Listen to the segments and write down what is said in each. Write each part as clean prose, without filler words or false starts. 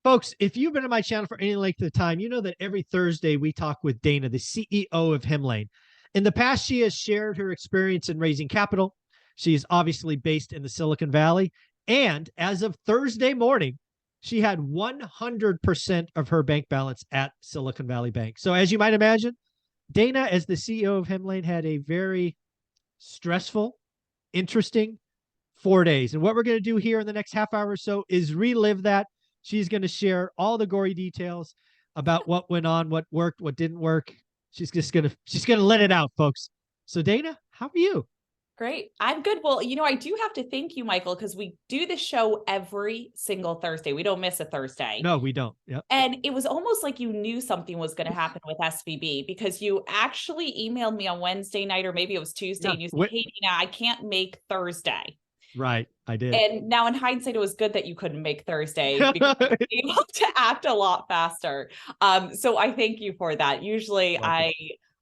Folks, if you've been on my channel for any length of time, you know that every Thursday we talk with Dana, the CEO of Hemlane. In the past, she has shared her experience in raising capital. She is obviously based in the Silicon Valley. And as of Thursday morning, she had 100% of her bank balance at Silicon Valley Bank. So as you might imagine, Dana, as the CEO of Hemlane, had a very stressful, interesting 4 days. And what we're going to do here in the next half hour or so is relive that. She's going to share all the gory details about what went on, what worked, what didn't work. She's going to let it out, folks. So Dana, how are you? Great. I'm good. Well, I do have to thank you, Michael, because we do the show every single Thursday. We don't miss a Thursday. No, we don't. Yep. And it was almost like you knew something was going to happen with SVB, because you actually emailed me on Wednesday night, or maybe it was Tuesday, and you said, hey, Dina, I can't make Thursday. Right, I did. And now in hindsight, it was good that you couldn't make Thursday, because you were able to act a lot faster. So I thank you for that. Usually I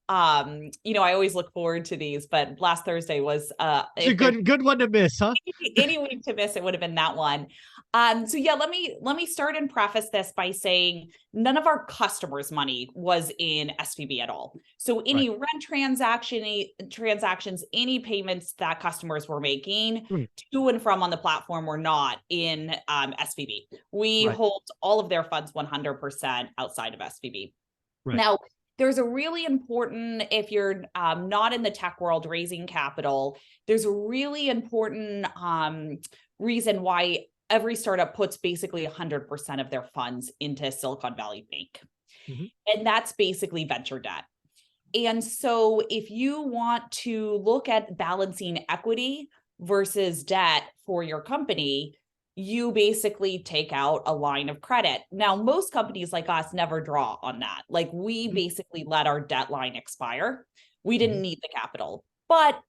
always look forward to these, but last Thursday was it's a good one to miss, huh? Any week to miss, it would have been that one. So yeah, let me start and preface this by saying none of our customers' money was in SVB at all. So any rent transactions, any payments that customers were making to and from on the platform were not in SVB. We hold all of their funds 100% outside of SVB. Now, there's a really important, if you're not in the tech world raising capital, there's a really important reason why every startup puts basically 100% of their funds into Silicon Valley Bank. And that's basically venture debt. And so if you want to look at balancing equity versus debt for your company, you basically take out a line of credit. Now, most companies like us never draw on that. Like, we basically let our debt line expire. We didn't need the capital, but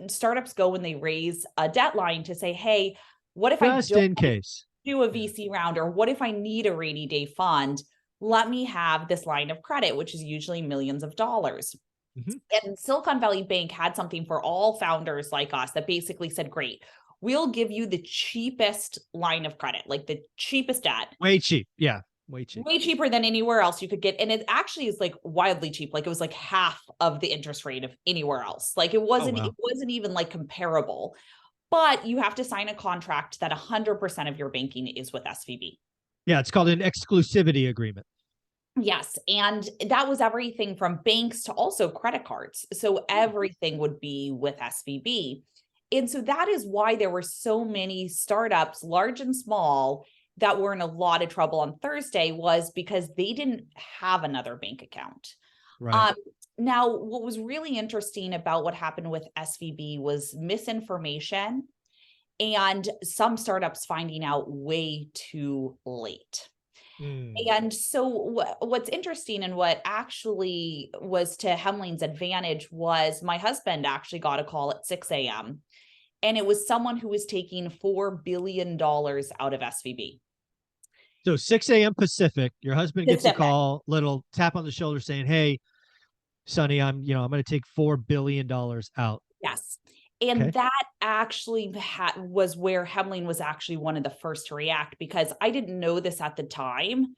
startups go when they raise a debt line to say, hey, what if just I don't in case do a VC round, or what if I need a rainy day fund? Let me have this line of credit, which is usually millions of dollars. And Silicon Valley Bank had something for all founders like us that basically said, great, we'll give you the cheapest line of credit, like the cheapest debt. Way cheap. Yeah. Way cheap. Way cheaper than anywhere else you could get. And it actually is like wildly cheap. Like, it was like half of the interest rate of anywhere else. Like, it wasn't even like comparable, but you have to sign a contract that 100% of your banking is with SVB. Yeah. It's called an exclusivity agreement. Yes. And that was everything from banks to also credit cards. So everything would be with SVB. And so that is why there were so many startups, large and small, that were in a lot of trouble on Thursday, was because they didn't have another bank account. Now, what was really interesting about what happened with SVB was misinformation, and some startups finding out way too late. And so what's interesting, and what actually was to Hemlane's advantage, was my husband actually got a call at 6 a.m. and it was someone who was taking $4 billion out of SVB. So 6 a.m. Pacific, your husband gets a call, little tap on the shoulder saying, hey, Sonny, I'm going to take $4 billion out. Yes. And that actually was where Hemlane was actually one of the first to react, because I didn't know this at the time,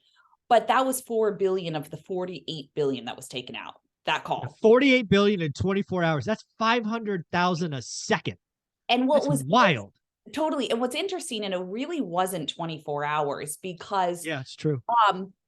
but that was $4 billion of the $48 billion that was taken out. That call. $48 billion in 24 hours. That's 500,000 a second. And what was wild. Totally. And what's interesting, and it really wasn't 24 hours, because it's true.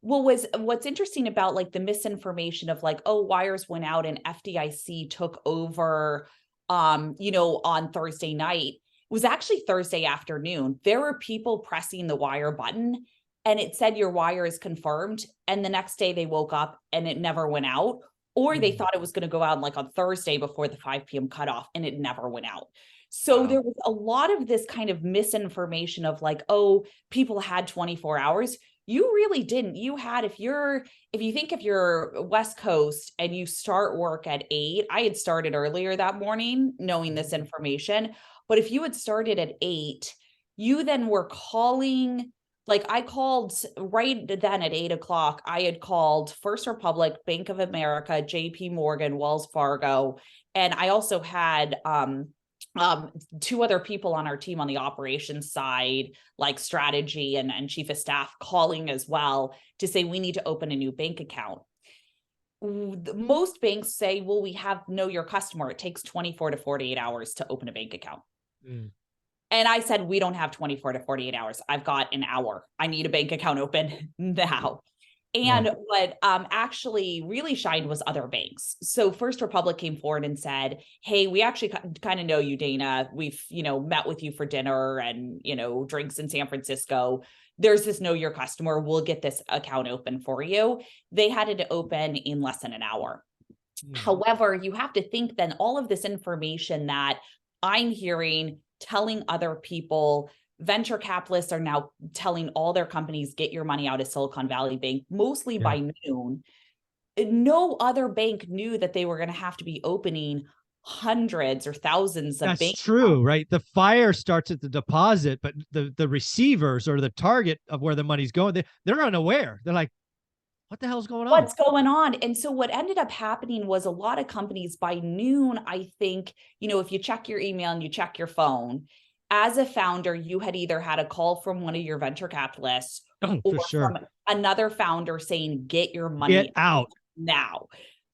What's interesting about like the misinformation of like, oh, wires went out and FDIC took over, on Thursday night, was actually Thursday afternoon. There were people pressing the wire button and it said your wire is confirmed. And the next day they woke up and it never went out, or they thought it was going to go out like on Thursday before the 5 p.m. cutoff, and it never went out. So there was a lot of this kind of misinformation of like, oh, people had 24 hours. You really didn't. You had, if you're West Coast and you start work at 8, I had started earlier that morning knowing this information, but if you had started at 8, you then were calling, like I called right then at 8 o'clock, I had called First Republic, Bank of America, JP Morgan, Wells Fargo. And I also had, two other people on our team on the operations side, like strategy and chief of staff, calling as well to say we need to open a new bank account. Most banks say, well, we have know your customer. It takes 24 to 48 hours to open a bank account. Mm. And I said, we don't have 24 to 48 hours. I've got an hour. I need a bank account open now. And what actually really shined was other banks. So First Republic came forward and said, hey, we actually kind of know you, Dana. We've, met with you for dinner and, drinks in San Francisco. There's this know your customer. We'll get this account open for you. They had it open in less than an hour. However, you have to think then all of this information that I'm hearing, telling other people, venture capitalists are now telling all their companies, get your money out of Silicon Valley Bank, mostly by noon. No other bank knew that they were going to have to be opening hundreds or thousands of bank That's true, right? The fire starts at the deposit, but the receivers or the target of where the money's going, they're unaware. They're like, what the hell's going on? What's going on? And so what ended up happening was a lot of companies by noon, I think, if you check your email and you check your phone, as a founder, you had either had a call from one of your venture capitalists or from another founder saying, get your money out now.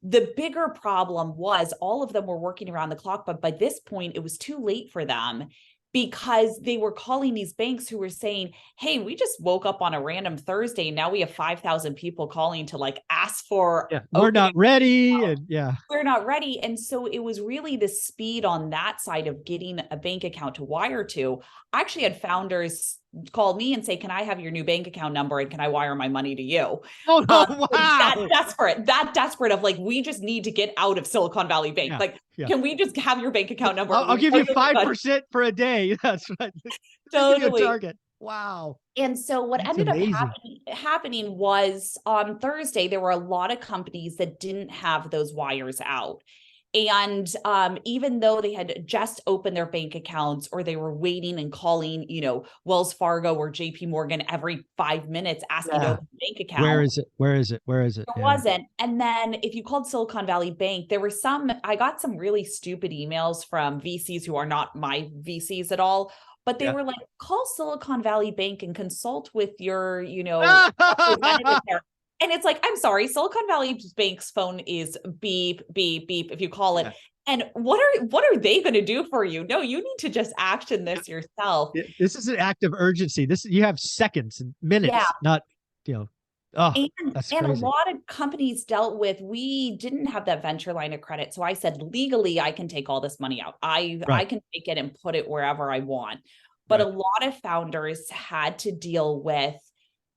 The bigger problem was all of them were working around the clock, but by this point, it was too late for them because they were calling these banks who were saying, hey, we just woke up on a random Thursday and now we have 5,000 people calling to ask for. We're not ready. And we're not ready. And so it was really the speed on that side of getting a bank account to wire to. I actually had founders call me and say, can I have your new bank account number and can I wire my money to you? Oh, wow. That desperate of we just need to get out of Silicon Valley Bank. Can we just have your bank account number? I'll give you 5% for a day. That's right. Totally. Target. Wow. And so what ended up happening was on Thursday, there were a lot of companies that didn't have those wires out. And even though they had just opened their bank accounts or they were waiting and calling, Wells Fargo or JP Morgan every 5 minutes asking to open a bank account. Where is it? There wasn't. And then if you called Silicon Valley Bank, there were I got some really stupid emails from VCs who are not my VCs at all. But they were like, call Silicon Valley Bank and consult with your, representative there. And it's like, I'm sorry, Silicon Valley Bank's phone is beep, beep, beep, if you call it. And what are they going to do for you? No, you need to just action this yourself. This is an act of urgency. You have seconds and minutes, not, and a lot of companies dealt with, we didn't have that venture line of credit. So I said, legally, I can take all this money out. I can take it and put it wherever I want. But a lot of founders had to deal with,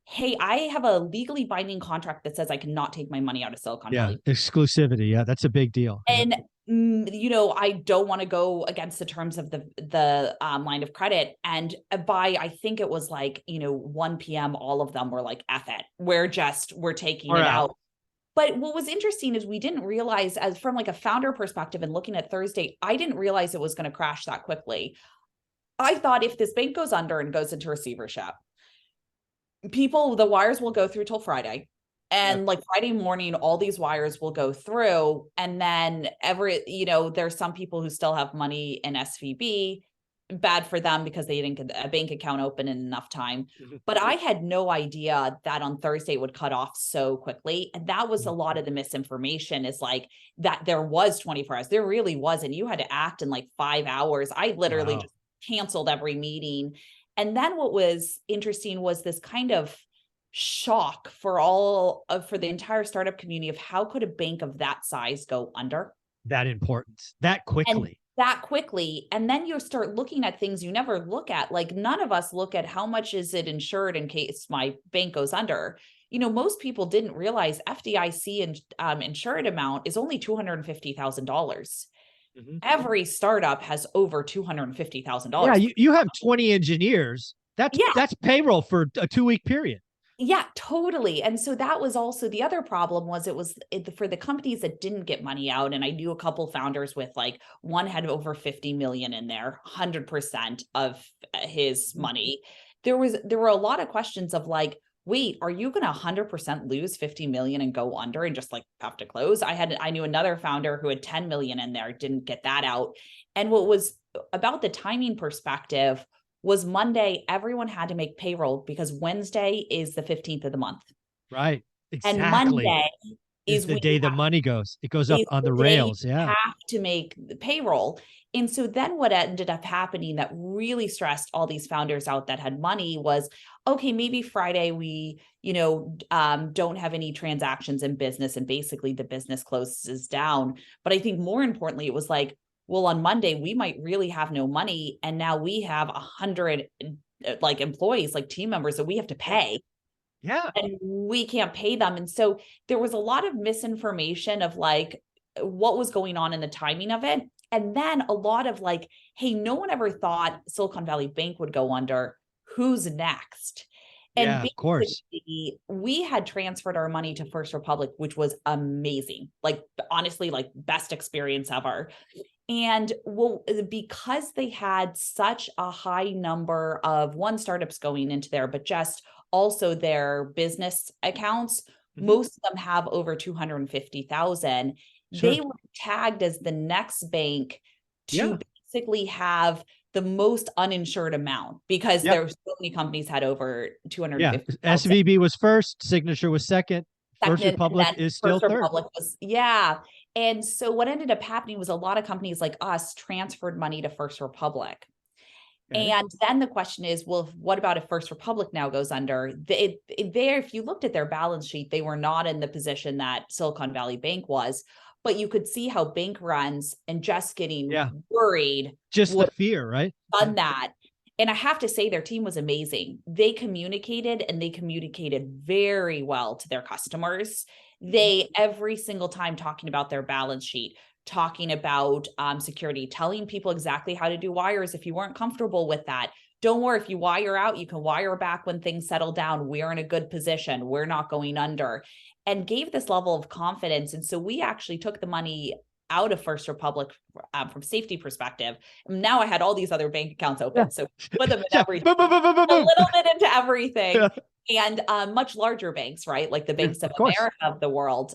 hey, I have a legally binding contract that says I cannot take my money out of Silicon Valley. Exclusivity. Yeah, that's a big deal. And, I don't want to go against the terms of the line of credit. And I think it was 1 p.m., all of them were like, F it. We're taking it out. But what was interesting is we didn't realize, as from a founder perspective and looking at Thursday, I didn't realize it was going to crash that quickly. I thought if this bank goes under and goes into receivership, the wires will go through till Friday. And Friday morning, all these wires will go through. And then there's some people who still have money in SVB, bad for them because they didn't get a bank account open in enough time. But I had no idea that on Thursday it would cut off so quickly. And that was a lot of the misinformation, is that there was 24 hours. There really wasn't. You had to act in 5 hours. I literally just canceled every meeting. And then what was interesting was this kind of shock for the entire startup community of how could a bank of that size go under? That importance, that quickly. And then you start looking at things you never look at. None of us look at how much is it insured in case my bank goes under. Most people didn't realize FDIC and insured amount is only $250,000. Every startup has over $250,000. Yeah, you have 20 engineers. That's payroll for a 2-week period. Yeah, totally. And so that was also the other problem was for the companies that didn't get money out. And I knew a couple founders with one had over 50 million in there, 100% of his money. There were a lot of questions of wait, are you going to 100% lose 50 million and go under and just have to close? I knew another founder who had 10 million in there, didn't get that out. And what was about the timing perspective was Monday, everyone had to make payroll because Wednesday is the 15th of the month. Right. And Exactly. Monday Is is the when day you the money goes. It goes up is on the the day rails. you Yeah. have to make the payroll. And so then what ended up happening that really stressed all these founders out that had money was, okay, maybe Friday we, don't have any transactions in business and basically the business closes down. But I think more importantly, it was like, well, on Monday, we might really have no money. And now we have 100 like employees, like team members that we have to pay. Yeah. And we can't pay them. And so there was a lot of misinformation of like what was going on in the timing of it. And then a lot of like, hey, no one ever thought Silicon Valley Bank would go under. Who's next? And Yeah, of course. basically, we had transferred our money to First Republic, which was amazing. Like, honestly, like best experience ever. And well, because they had such a high number of startups going into there, but just also their business accounts, most of them have over 250,000. Sure. They were tagged as the next bank Yeah. to basically have the most uninsured amount because Yep. there's so many companies had over Yeah. 250,000. SVB was first, Signature was second, First Second, and Republic then is still First third. Republic was, yeah. And so what ended up happening was a lot of companies like us transferred money to First Republic. Okay. And then the question is, well, what about if First Republic now goes under? If you looked at their balance sheet, they were not in the position that Silicon Valley Bank was, but you could see how bank runs and just getting Yeah. worried Just the would fear, right? have done that. And I have to say, their team was amazing. They communicated very well to their customers. They, every single time, talking about their balance sheet, talking about security, telling people exactly how to do wires. If you weren't comfortable with that, don't worry. If you wire out, you can wire back when things settle down. We're in a good position. We're not going under, and gave this level of confidence. And so we actually took the money out of First Republic from safety perspective. Now I had all these other bank accounts open. Yeah. So put them in Yeah. everything, Boom, boom, boom, boom, boom, a boom. little bit into everything. Yeah. And much larger banks, right? Like the Banks of Of course. America of the world,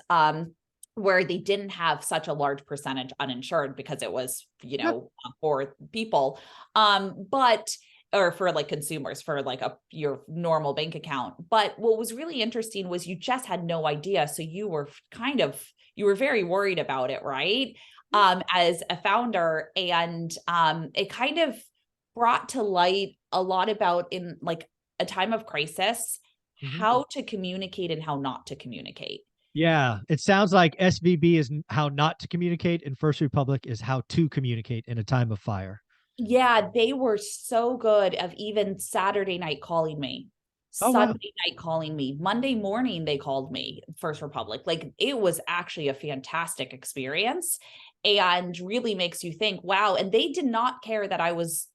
where they didn't have such a large percentage uninsured because it was, for people. But or for like consumers, for like your normal bank account. But what was really interesting was you just had no idea. So you were very worried about it, right? As a founder. And it kind of brought to light a lot about, in like a time of crisis, how to communicate and how not to communicate. Yeah. It sounds like SVB is how not to communicate, and First Republic is how to communicate in a time of fire. Yeah, they were so good of even Saturday night calling me. Oh, wow. Sunday night calling me. Monday morning they called me, First Republic. Like, it was actually a fantastic experience and really makes you think, wow. And they did not care that I was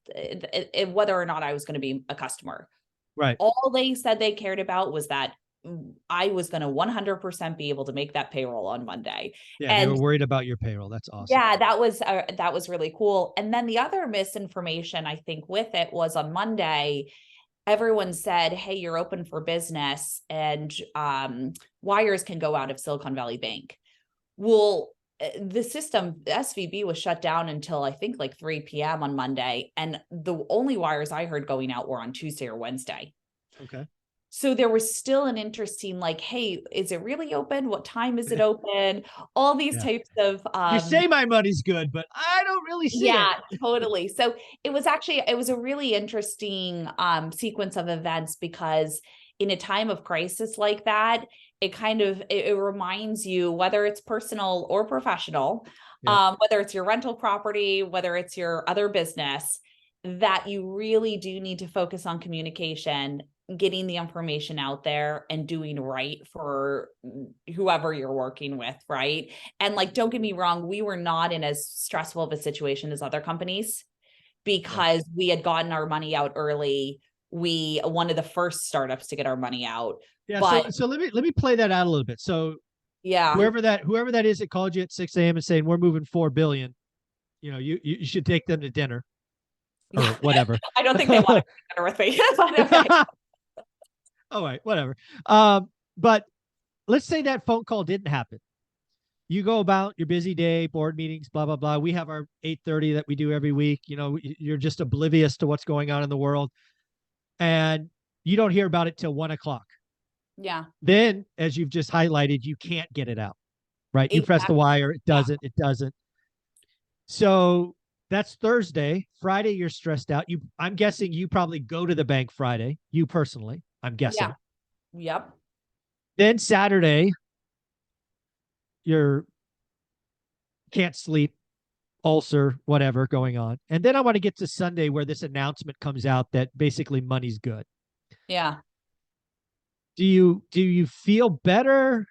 whether or not I was going to be a customer. Right. All they said they cared about was that I was going to 100% be able to make that payroll on Monday. Yeah. They And were worried about your payroll. That's awesome. yeah, that was really cool. And then the other misinformation I think with it was on Monday, everyone said, hey, you're open for business and wires can go out of Silicon Valley Bank. Well, the system, the SVB was shut down until I think like 3 p.m. on Monday. And the only wires I heard going out were on Tuesday or Wednesday. Okay. So there was still an interesting, like, hey, is it really open? What time is it open? All these Yeah. types of You say my money's good, but I don't really see it. yeah, totally. So it was a really interesting sequence of events, because in a time of crisis like that, it reminds you, whether it's personal or professional, Yeah. whether it's your rental property, whether it's your other business, that you really do need to focus on communication, getting the information out there and doing right for whoever you're working with, right? And like, don't get me wrong, we were not in as stressful of a situation as other companies because we had gotten our money out early. We one of the first startups to get our money out. Yeah. But So let me play that out a little bit. So yeah, whoever that is that called you at 6 a.m. and saying we're moving 4 billion, you should take them to dinner or whatever. I don't think they want to dinner with me. But okay. All right, whatever. But let's say that phone call didn't happen. you go about your busy day, board meetings, blah, blah, blah. We have our 8:30 that we do every week. You know, you're just oblivious to what's going on in the world. And you don't hear about it till 1 o'clock. Yeah. Then, as you've just highlighted, you can't get it out, right? You press the Exactly. wire, it Yeah. doesn't. So that's Thursday. Friday, you're stressed out. I'm guessing you probably go to the bank Friday, you personally, I'm Yeah. guessing. Yep. Then Saturday, you're can't sleep, ulcer, whatever going on. And then I want to get to Sunday where this announcement comes out that basically money's good. Yeah. Do you feel better?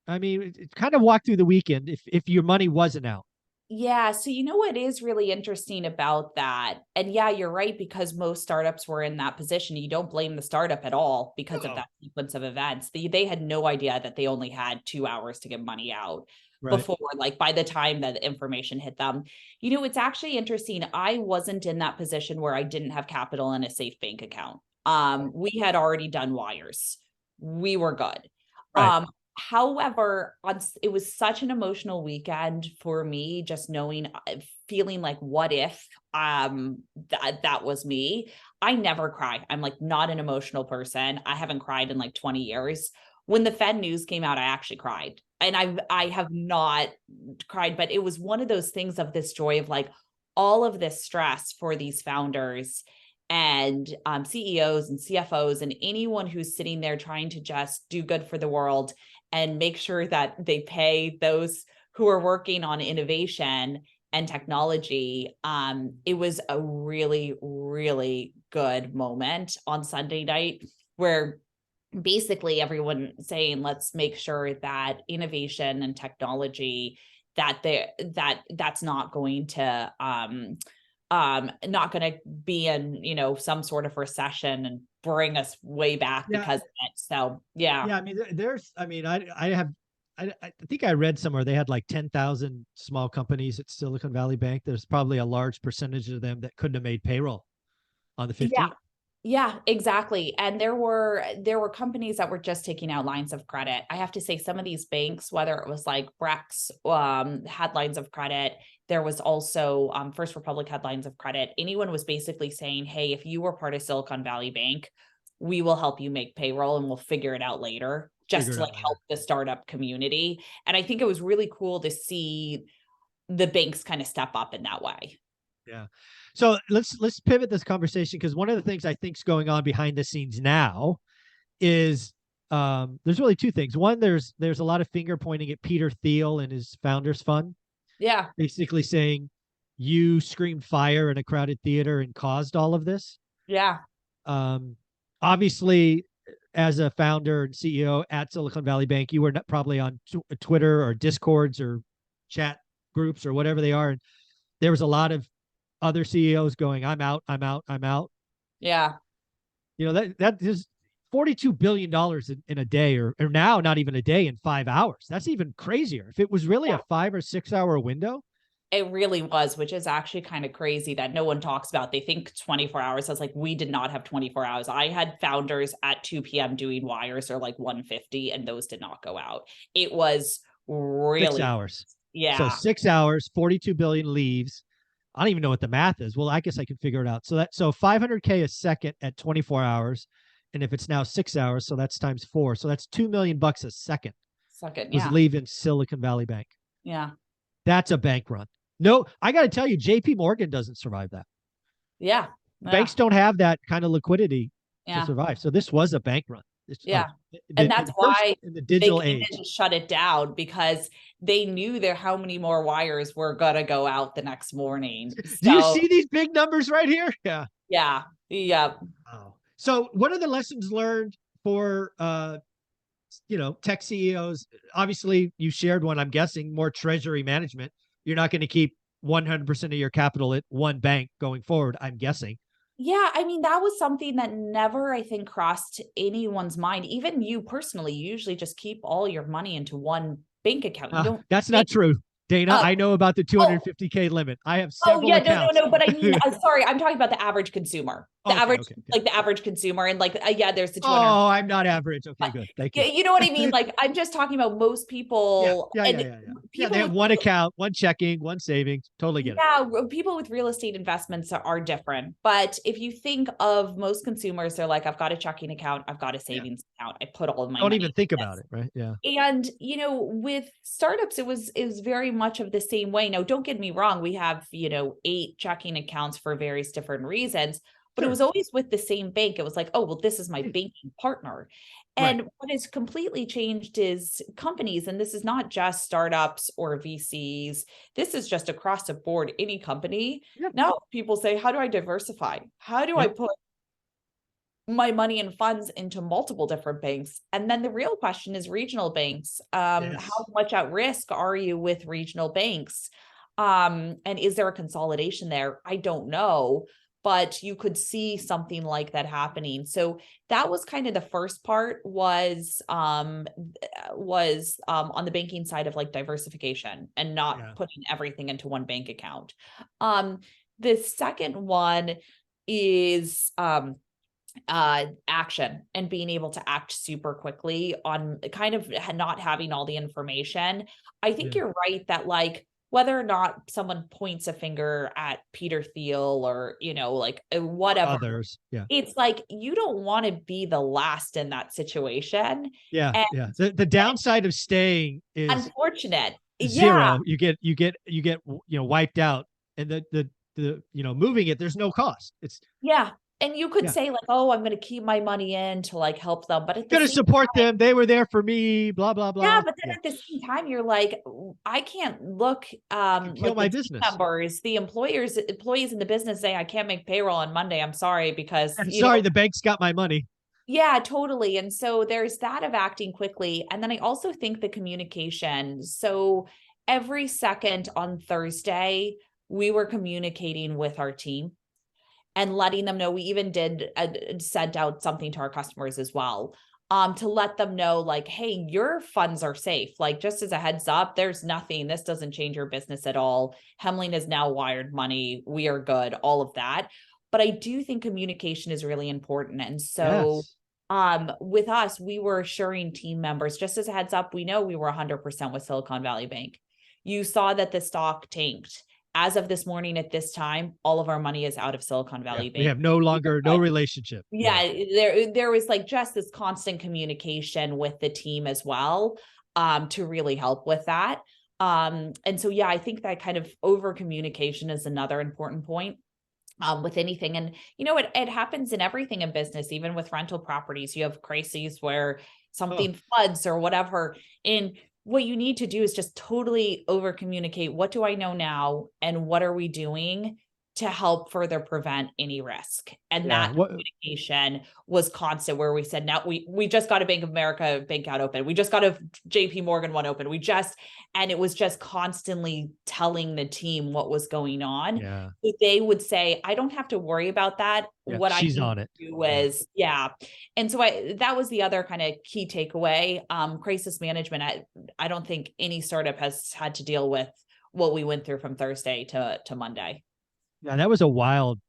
I mean, it kind of walk through the weekend if your money wasn't out. Yeah. So, you know what is really interesting about that? And yeah, you're right, because most startups were in that position. You don't blame the startup at all because of Oh, that sequence of events. They had no idea that they only had 2 hours to get money out right. before, like by the time that the information hit them. You know, it's actually interesting. I wasn't in that position where I didn't have capital in a safe bank account. We had already done wires. We were good. Right. However, it was such an emotional weekend for me, just knowing, feeling like, what if that was me. I never cry. I'm like not an emotional person. I haven't cried in like 20 years. When the Fed news came out, I actually cried. And I have not cried, but it was one of those things of this joy of like all of this stress for these founders and CEOs and CFOs and anyone who's sitting there trying to just do good for the world and make sure that they pay those who are working on innovation and technology. It was a really, really good moment on Sunday night where basically everyone saying, let's make sure that innovation and technology that's not going to not going to be in, you know, some sort of recession and bring us way back Yeah. because of it. So yeah. Yeah. I mean, I think I read somewhere they had like 10,000 small companies at Silicon Valley Bank. There's probably a large percentage of them that couldn't have made payroll on the Yeah. 15th. Yeah, exactly. And there were companies that were just taking out lines of credit. I have to say, some of these banks, whether it was like Brex, had lines of credit. There was also First Republic had lines of credit. Anyone was basically saying, hey, if you were part of Silicon Valley Bank, we will help you make payroll and we'll figure it out later, just Figure to it like out later. help the startup community. And I think it was really cool to see the banks kind of step up in that way. Yeah. So let's pivot this conversation because one of the things I think is going on behind the scenes now is there's really two things. One, there's a lot of finger pointing at Peter Thiel and his founders fund, Yeah. basically saying you screamed fire in a crowded theater and caused all of this. Yeah. Um, Obviously, as a founder and CEO at Silicon Valley Bank, you were probably on Twitter or Discords or chat groups or whatever they are. And there was a lot of other CEOs going, I'm out, I'm out, I'm out. Yeah. You know, that is $42 billion in a day, or now not even a day, in 5 hours. That's even crazier. If it was really Yeah. a 5 or 6 hour window. It really was, which is actually kind of crazy that no one talks about. They think 24 hours. I was like, we did not have 24 hours. I had founders at 2 p.m. doing wires or like 150, and those did not go out. It was 6 really, hours. So yeah. 6 hours, 42 billion leaves. I don't even know what the math is. Well, I guess I can figure it out. So 500K a second at 24 hours. And if it's now 6 hours, so that's times 4. So that's $2 million a second Second. was Yeah. leaving Silicon Valley Bank. Yeah. That's a bank run. No, I got to tell you, JP Morgan doesn't survive that. Yeah. Yeah. Banks don't have that kind of liquidity to Yeah. survive. So this was a bank run. It's Yeah. And that's why in the they digital came age. in to shut it down, because they knew there how many more wires were gonna go out the next morning. Do you So see these big numbers right here? Yeah. yeah. Yeah. Wow. So what are the lessons learned for tech CEOs? Obviously, you shared one, I'm guessing, more treasury management. You're not going to keep 100% of your capital at one bank going forward, I'm guessing. Yeah, I mean, that was something that never, I think, crossed anyone's mind. Even you personally, you usually just keep all your money into one bank account. You don't That's think, not true. Dana, I know about the 250K limit. I have Oh several yeah, accounts. no. But I mean, sorry, I'm talking about the average consumer, Okay. like the average consumer, and like yeah, there's the 200. Oh, I'm not average. Okay, good. Thank you. You know what I mean? Like I'm just talking about most Yeah, people yeah, yeah, and yeah, yeah. Yeah, people they have with one account, one checking, one savings. Totally get it. yeah, people with real estate investments are different. But if you think of most consumers, they're like, I've got a checking account, I've got a Yeah. savings account, I put all of my Don't money even in think this. about it, right? Yeah. And you know, with startups, it was very much of the same way. Now, don't get me wrong, we have, 8 checking accounts for various different reasons, but it Sure. was always with the same bank. It was like, oh, well, this is my Hmm. banking partner. Right. And what has completely changed is companies, and this is not just startups or VCs, this is just across the board, any company. Yeah. Now people say, how do I diversify? How do I Yep. put my money and funds into multiple different banks? And then the real question is regional banks. How Yes. much at risk are you with regional banks? And is there a consolidation there? I don't know, but you could see something like that happening. So that was kind of the first part was on the banking side of like diversification and not Yeah. putting everything into one bank account. The second one is action and being able to act super quickly on kind of not having all the information. I think Yeah. you're right that like whether or not someone points a finger at Peter Thiel or like Or whatever, others. Yeah. it's like you don't want to be the last in that situation. Yeah. And Yeah. The downside of staying is unfortunate. Yeah, zero. You get wiped out. And moving it, there's no cost. It's yeah. And you could yeah. say like, oh, I'm going to keep my money in to like help them, but at the Gonna same support them. They were there for me, blah, blah, yeah, blah. but then Yeah. at the same time, you're like, I can't look You kill like the my team business. members, the employees in the business say I can't make payroll on Monday. I'm sorry because I'm sorry, the bank's got my money. yeah, totally. And so there's that of acting quickly. And then I also think the communication. So every second on Thursday, we were communicating with our team and letting them know. We even did sent out something to our customers as well, to let them know like, hey, your funds are safe. Like just as a heads up, there's nothing, this doesn't change your business at all. Hemling has now wired money, we are good, all of that. But I do think communication is really important. And so Yes. with us, we were assuring team members, just as a heads up, we know we were 100% with Silicon Valley Bank. You saw that the stock tanked. As of this morning at this time, all of our money is out of Silicon Yeah. Valley We Bank. have no relationship. Yeah. Yeah, there was like just this constant communication with the team as well, to really help with that. And so yeah, I think that kind of over communication is another important point. With anything. And it happens in everything in business, even with rental properties. You have crises where Oh, something floods or whatever. And what you need to do is just totally over communicate. What do I know now? And what are we doing to help further prevent any risk? And yeah. that What communication was constant, where we said, now we just got a Bank of America bank account open. We just got a JP Morgan one open. And it was just constantly telling the team what was going on. yeah. They would say, I don't have to worry about that. Yeah. What I She's need on it. to do Yeah. is, yeah. And so that was the other kind of key takeaway. Crisis management. I don't think any startup has had to deal with what we went through from Thursday to Monday. Yeah, that was a wild,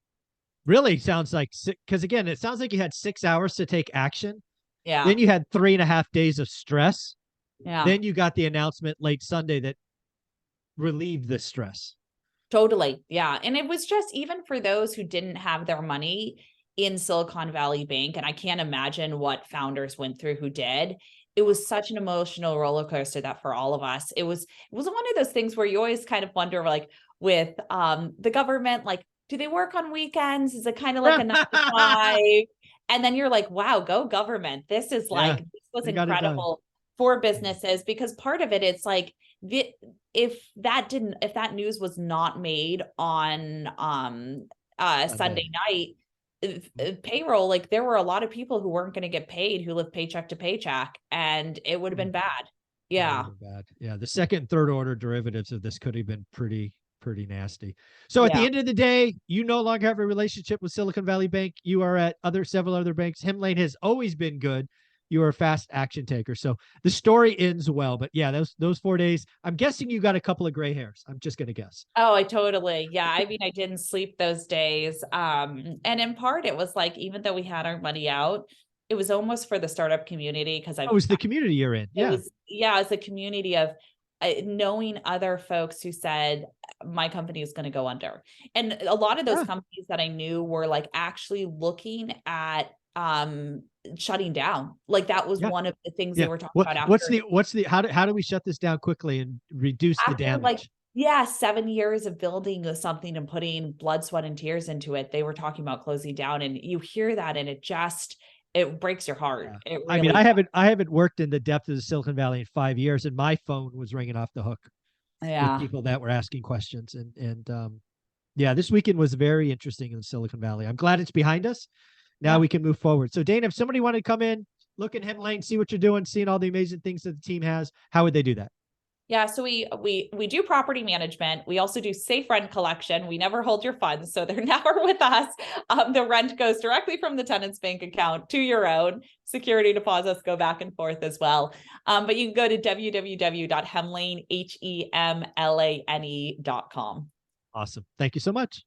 really sounds like, because again, it sounds like you had 6 hours to take action. Yeah. Then you had 3.5 days of stress. Yeah. Then you got the announcement late Sunday that relieved the stress. Totally. Yeah. And it was just even for those who didn't have their money in Silicon Valley Bank, and I can't imagine what founders went through who did. It was such an emotional roller coaster that for all of us, it was one of those things where you always kind of wonder, like with the government, like, do they work on weekends? Is it kind of like a 9 to 5? And then you're like, wow, go government. This is Yeah, like, this was they got it done. incredible for businesses, because part of it, it's like, if that news was not made on Sunday night, payroll, like there were a lot of people who weren't going to get paid, who live paycheck to paycheck, and it would have been bad. Yeah. Bad. Yeah. The second and third order derivatives of this could have been pretty nasty. So at the Yeah. end of the day, you no longer have a relationship with Silicon Valley Bank. You are at several other banks. Hemlane has always been good. you were a fast action taker. So the story ends well. But yeah, those 4 days, I'm guessing you got a couple of gray hairs. I'm just going to guess. Oh, yeah. I mean, I didn't sleep those days. And in part, it was like, even though we had our money out, it was almost for the startup community, because Oh, it was the community you're in. Yeah. It's a community of knowing other folks who said my company is going to go under. And a lot of those companies that I knew were like actually looking at shutting down. Like that was one of the things they were talking about. How do we shut this down quickly and reduce the damage? 7 years of building something and putting blood, sweat, and tears into it. They were talking about closing down, and you hear that and it breaks your heart. Yeah. I mean, I haven't worked in the depth of the Silicon Valley in 5 years, and my phone was ringing off the hook with people that were asking questions. Yeah, this weekend was very interesting in Silicon Valley. I'm glad it's behind us. Now we can move forward. So Dana, if somebody wanted to come in, look at Hemlane, see what you're doing, seeing all the amazing things that the team has, how would they do that? Yeah, so we do property management. We also do safe rent collection. We never hold your funds, so they're never with us. The rent goes directly from the tenant's bank account to your own. Security deposits go back and forth as well. But you can go to www.hemlane.com. Awesome. Thank you so much.